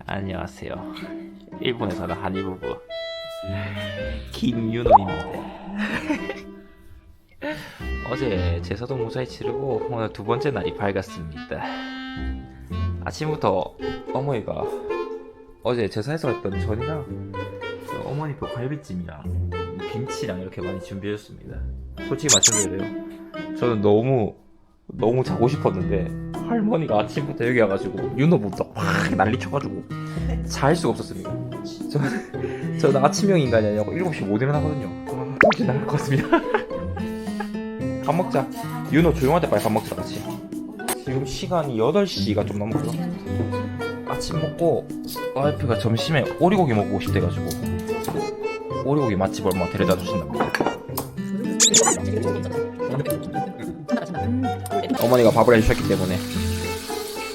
안녕하세요. 일본에 사는 한이 부부 김윤호입니다. 어제 제사동 무사히 치르고 오늘 두 번째 날이 밝았습니다. 아침부터 어머니가 어제 제사에서 했던 전이랑 어머니 그 갈비찜이랑 김치랑 이렇게 많이 준비해줬습니다. 솔직히 말씀드려요, 저는 너무 자고 싶었는데 할머니가 아침부터 여기 와가지고 윤호부터 확 난리 쳐가지고 잘 수가 없었습니다. 저는 아침형 인간이 아니고 7시 못 일어나거든요. 정신 나갈 것 같습니다. 밥 먹자. 윤호 조용할 때 빨리 밥 먹자 같이. 지금 시간이 8시가 좀 넘었고요. 아침 먹고 와이프가 점심에 오리고기 먹고 싶대가지고 오리고기 맛집 얼마 데려다 주신답니다. 어머니가 밥을 해주셨기 때문에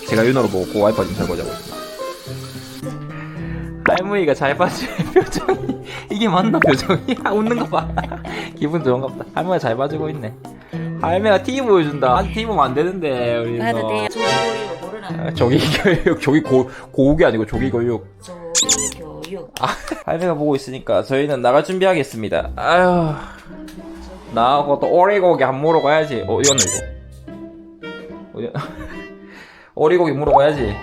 제가 윤호로 보고 와이프가 좀 설거지하고 있습니다. 할머니가 잘 봐주는 표정이 이게 맞나 표정이? 웃는 거 봐. 기분 좋은가 보다. 할머니가 잘 봐주고 있네. 할머니가 TV 보여준다. 아직 TV 보면 안 되는데 우리 나도 돼. 조기교육 모르나? 조기교육, 고욱이 아니고 조기교육. 조기교육. 할머니가 보고 있으니까 저희는 나갈 준비하겠습니다. 아휴, 나하고 또 오리고기 한 물어 가야지. 이거는 이거. 오리고기 물어 가야지.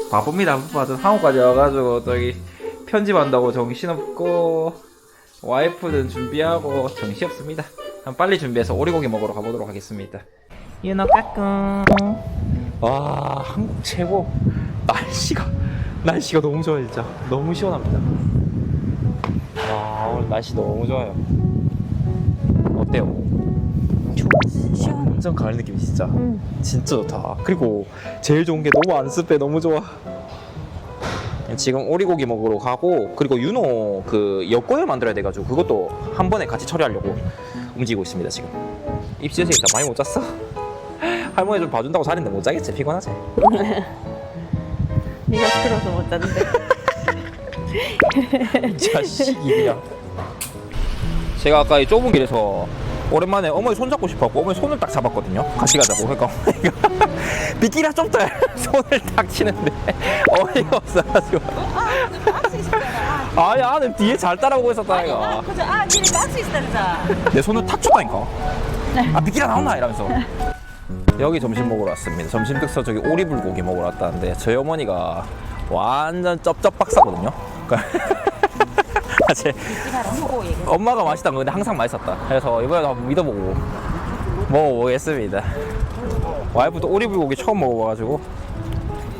바쁩니다. 바쁜 한국까지 와가지고 저기 편집한다고 정신없고 와이프는 준비하고 정신없습니다. 빨리 준비해서 오리고기 먹으러 가보도록 하겠습니다. 윤호 까꿍. 와, 한국 최고. 날씨가 너무 좋아요. 진짜 너무 시원합니다. 와, 오늘 날씨 너무 좋아요. 어때요? 완전 가을 느낌이 진짜 진짜 좋다. 그리고 제일 좋은 게 너무 안 습해. 너무 좋아. 지금 오리고기 먹으러 가고, 그리고 윤호 그 여권을 만들어야 돼가지고 그것도 한 번에 같이 처리하려고 움직이고 있습니다. 지금 입시에서 일단 많이 못 잤어. 할머니 좀 봐준다고 잘했는데 못 자겠지. 피곤하지. 네가 시끄러워서 못 잤는데. 이 자식이야. 제가 아까 이 좁은 길에서 오랜만에 어머니 손 잡고 싶었고 어머니 손을 딱 잡았거든요. 같이 가자고. 그러니까 어머니가 비키라 좀 더 손을 딱 치는데 어이가 없어가지고. 아니, 나는 뒤에 잘 따라오고 있었다. 이거 그저 니네 박스 있었잖아. 내 손을 탁 쳤다니까. 비키라 나온나 이러면서. 여기 점심 먹으러 왔습니다. 점심 특서 저기 오리불고기 먹으러 왔다는데 저희 어머니가 완전 쩝쩝 박사거든요. 제 엄마가 맛있다는 건데 항상 맛있었다. 그래서 이번에도 한번 믿어보고 먹어보겠습니다. 와이프도 오리불고기 처음 먹어봐가지고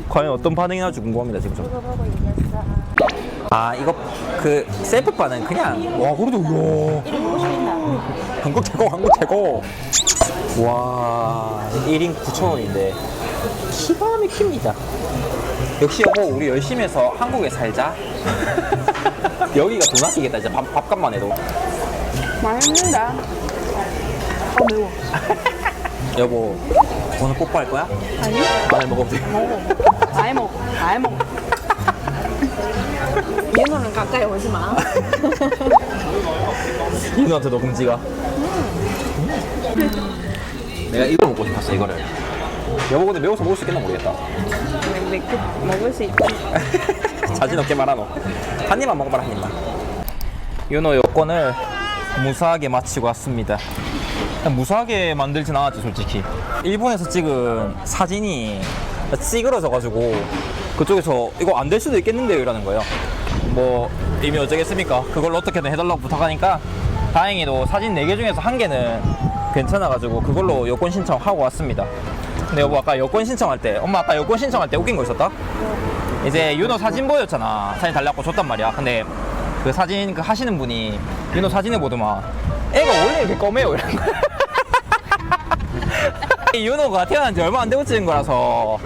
과연 어떤 반응이 나올지 궁금합니다. 지금 좀. 이거 그 셀프바는 그냥. 와, 그래도 이야, 한국 최고. 와, 1인 9,000원인데 기가 막힙니다. 역시 여보, 우리 열심히 해서 한국에 살자. 여기가 돈 아끼겠다 진짜. 밥값만 해도. 맛있는데. 매워. 여보, 오늘 뽀뽀할 거야? 아니? 마늘 먹어도 돼? 먹어. 아예 먹어. 얘는 가까이 오지 마. 윤호한테도 금지가. 내가 이걸 먹고 싶었어, 이거를. 여보, 근데 매워서 먹을 수 있겠나 모르겠다. 먹을 수 있지. 자신 없게 말하노. 한 입만 먹어봐라, 한 입만. 윤호 여권을 무사하게 마치고 왔습니다. 그냥 무사하게 만들진 않았지, 솔직히. 일본에서 찍은 사진이 찌그러져가지고 그쪽에서 이거 안 될 수도 있겠는데요 이러는 거예요. 뭐 이미 어쩌겠습니까. 그걸로 어떻게든 해달라고 부탁하니까 다행히도 사진 4개 중에서 1개는 괜찮아가지고 그걸로 여권 신청하고 왔습니다. 근데 여보, 아까 여권 신청할 때, 엄마 아까 여권 신청할 때 웃긴 거 있었다? 이제 윤호 사진 보였잖아. 사진 달라고 줬단 말이야. 근데 그 사진 그 하시는 분이 윤호 사진을 보더만 애가 원래 이렇게 검해요 이런 거야. 윤호가 태어난 지 얼마 안 되고 찍은 거라서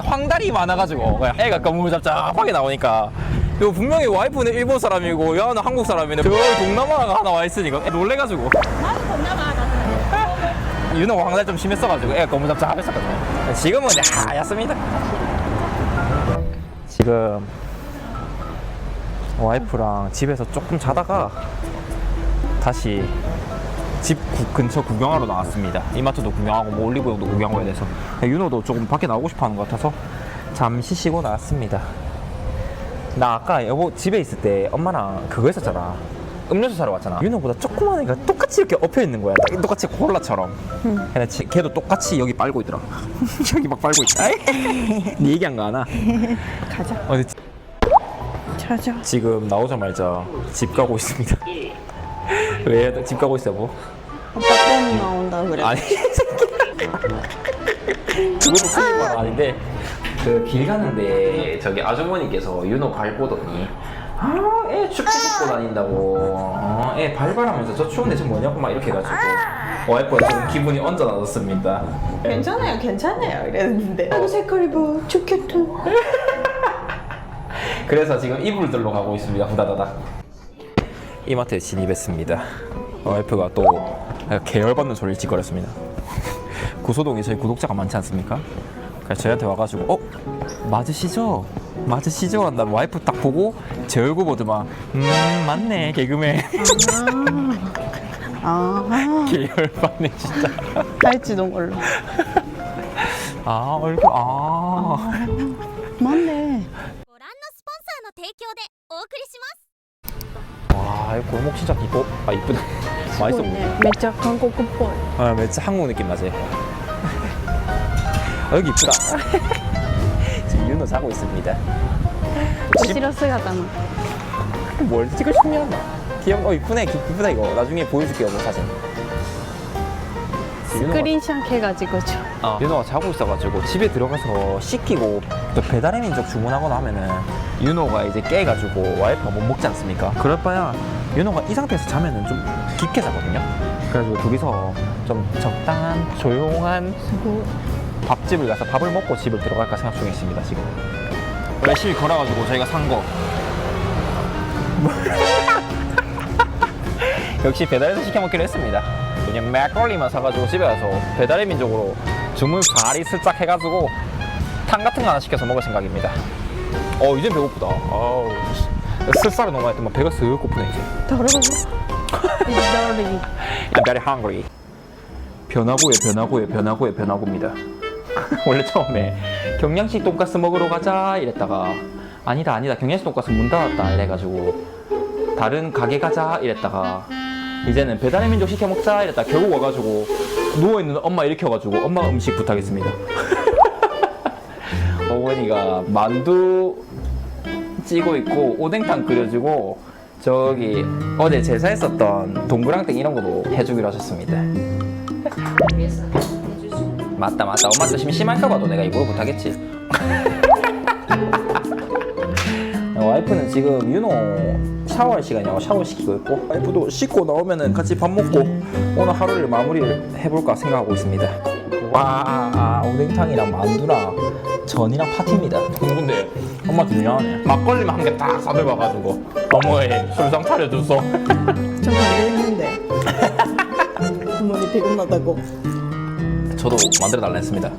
황달이 많아가지고 애가 까무잡잡하게 나오니까 이거 분명히 와이프는 일본 사람이고 야는 한국 사람인데 저 동남아가 하나 와 있으니까 놀래가지고. 나도 동남아. 윤호가 황달 좀 심했어가지고 애가 까무잡잡했었거든요. 지금은 하얗습니다. 지금 와이프랑 집에서 조금 자다가 다시 집 근처 구경하러 나왔습니다. 이마트도 구경하고 뭐 올리브영도 구경하고 해야 돼서 윤호도 조금 밖에 나오고 싶어 하는 것 같아서 잠시 쉬고 나왔습니다. 나 아까 여보 집에 있을 때 엄마랑 그거 했었잖아. 음료수 사러 왔잖아. 윤호보다 조그만 애가 똑같이 이렇게 엎여 있는 거야. 딱 똑같이 콜라처럼. 근데 걔도 똑같이 여기 빨고 있더라. 여기 막 빨고 있다. 네 얘기한 거 아나? 가자. 근데 찾아. 지금 나오자마자 집 가고 있습니다. 왜 집 가고 있어, 뭐? 오빠 똥 나온다 그래. 아니, 그것도 큰일 말 아닌데 그 길 가는데 저기 아주머니께서 윤호 발 보더니 애 춥게 입고 다닌다고 애 발발하면서 저 추운데 저 뭐냐고 막 이렇게 해가지고 와이프가 좀 기분이 언짢아졌습니다. 괜찮아요, 괜찮아요 이랬는데. 나도 색깔이 뭐 좋겠다. 그래서 지금 이불들로 가고 있습니다. 후다다닥. 이마트에 진입했습니다. 와이프가 또 계열받는 소리를 짓거렸습니다. 구소동에 저희 구독자가 많지 않습니까? 그래서 저희한테 와가지고 맞으시죠? 맞으시죠? 한다 와이프 딱 보고 제 얼굴 보더만 맞네 개그맨. 계열받네 진짜. 할지도 몰라. 얼굴 맞네. ご覧のスポンサーの提供でお送りします。 와, 이 골목 진짜 이쁘다. 맛있어 보이네. 매짜 한국 뽀뽀. 진짜 한국 느낌 나지? 여기 이쁘다. 지금 윤호 자고 있습니다. 싫어 쓰가잖아. 뭘 찍고 싶냐? 이쁘네. 이쁘다 이거. 나중에 보여줄게요, 뭐 사진. 스크린샷 해가지고 줘. 윤호가 자고 있어가지고 집에 들어가서 씻기고 또 배달의 민족 주문하거나 하면은 윤호가 이제 깨가지고 와이프가 못 먹지 않습니까? 그럴 바야 윤호가 이 상태에서 자면은 좀 깊게 자거든요. 그래서 둘이서 좀 적당한 조용한 밥집을 가서 밥을 먹고 집을 들어갈까 생각 중에 있습니다. 지금 열심히 걸어가지고 저희가 산 거 역시 배달에서 시켜 먹기로 했습니다. 그냥 맥걸리만 사가지고 집에 가서 배달의 민족으로 주문 바리 슬쩍 해가지고 탕 같은 거 하나 시켜서 먹을 생각입니다. 이제 배고프다. 술살을 너무 많이 했더니 배가 쓱 고프네 이제. 더러워. I'm very hungry. 변화구입니다. 원래 처음에 경양식 돈가스 먹으러 가자 이랬다가 아니다 경양식 돈가스 문 닫았다 이래가지고 다른 가게 가자 이랬다가 이제는 배달의 민족 시켜 먹자 이랬다 결국 와가지고 누워있는 엄마 일으켜가지고 엄마 음식 부탁했습니다. 어머니가 만두 찌고 있고 오뎅탕 끓여주고 저기 어제 제사했었던 동그랑땡 이런 거도 해주기로 하셨습니다. 맞다 엄마도 심심할까 봐도 내가 이걸 부탁했지. 와이프는 지금 윤호 샤워할 시간이라고 샤워 시키고 있고 와이프도 씻고 나오면은 같이 밥 먹고 오늘 하루를 마무리를 해볼까 생각하고 있습니다. 와 오뎅탕이랑 만두랑 전이랑 파티입니다. 근데 엄마 좀 미안하네. 막걸리만 한 개 딱 싸들어가가지고 어머니 술상 차려줬어. 좀 반대했는데. 어머니 피곤하다고. 저도 만들어 달라 했습니다.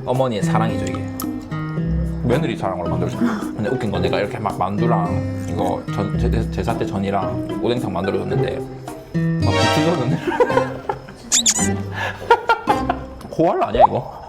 어머니의 사랑이죠 이게. 며느리 사랑으로 만들죠. 근데 웃긴 건 내가 이렇게 막 만두랑 이거 제사 때 전이랑 오뎅탕 만들어줬는데 막 부추 줬는데 코알라 아니야 이거?